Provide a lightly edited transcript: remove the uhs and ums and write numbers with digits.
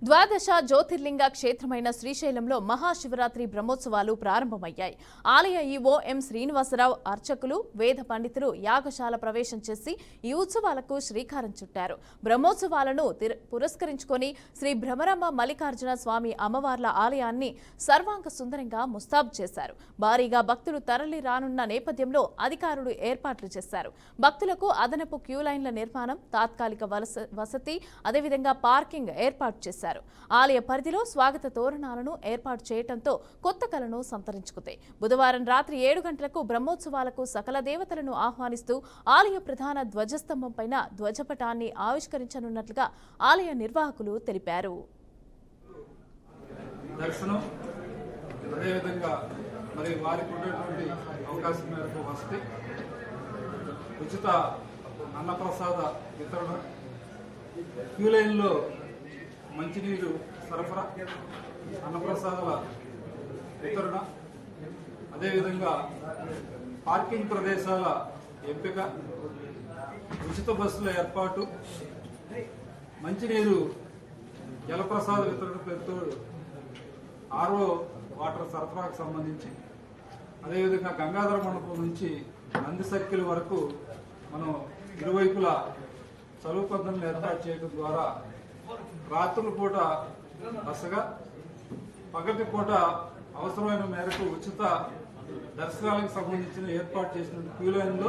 ద్వాదశ జ్యోతిర్లింగ క్షేత్రమైన శ్రీశైలంలో మహాశివరాత్రి బ్రహ్మోత్సవాలు ప్రారంభమయ్యాయి. ఆలయ ఈవో ఎం శ్రీనివాసరావు, అర్చకులు, వేద పండితులు యాగశాల ప్రవేశం చేసి ఈ ఉత్సవాలకు శ్రీకారం చుట్టారు. బ్రహ్మోత్సవాలను పురస్కరించుకొని శ్రీ భ్రమరాంబ మల్లికార్జున స్వామి అమ్మవార్ల ఆలయాన్ని సర్వాంగ సుందరంగా ముస్తాబు చేశారు. భారీగా భక్తులు తరలి రానున్న నేపథ్యంలో అధికారులు ఏర్పాట్లు చేశారు. భక్తులకు అదనపు క్యూలైన్ల నిర్మాణం, తాత్కాలిక వసతి, అదేవిధంగా పార్కింగ్ ఏర్పాటు చేశారు. ఆలయ పరిధిలో స్వాగత తోరణాలను ఏర్పాటు చేయడంతో కొత్త కళను సంతరించుకుంది. బుధవారం రాత్రి 7 గంటలకు బ్రహ్మోత్సవాలకు సకల దేవతలను ఆహ్వానిస్తూ ఆలయ ప్రధాన ధ్వజస్తంభం పైన ధ్వజపటాన్ని ఆవిష్కరించనున్నట్లుగా ఆలయ నిర్వాహకులు తెలిపారు. దర్శనం అదేవిధంగా మరి వారికి ఉన్నటువంటి అవకాశం మేరకు వసతి, ఉచిత అన్నప్రసాద వితరణ, క్యూ లైన్లో మంచినీరు సరఫరా, అన్నప్రసాదాల వితరణ, అదేవిధంగా పార్కింగ్ ప్రదేశాల ఎంపిక, ఉచిత బస్సుల ఏర్పాటు, మంచినీరు జలప్రసాద వితరణ పేరుతో ఆర్ఓ వాటర్ సరఫరాకు సంబంధించి, అదేవిధంగా గంగాధర మండపం నుంచి నంది సర్కిల్ వరకు మనం ఇరువైపులా చలువు పద్ధతులను ఏర్పాటు చేయడం ద్వారా రాత్రుల పూట బసగా, పగటి పూట అవసరమైన మేరకు ఉచిత దర్శనాలకు సంబంధించిన ఏర్పాటు చేసిన క్యూ లైన్లో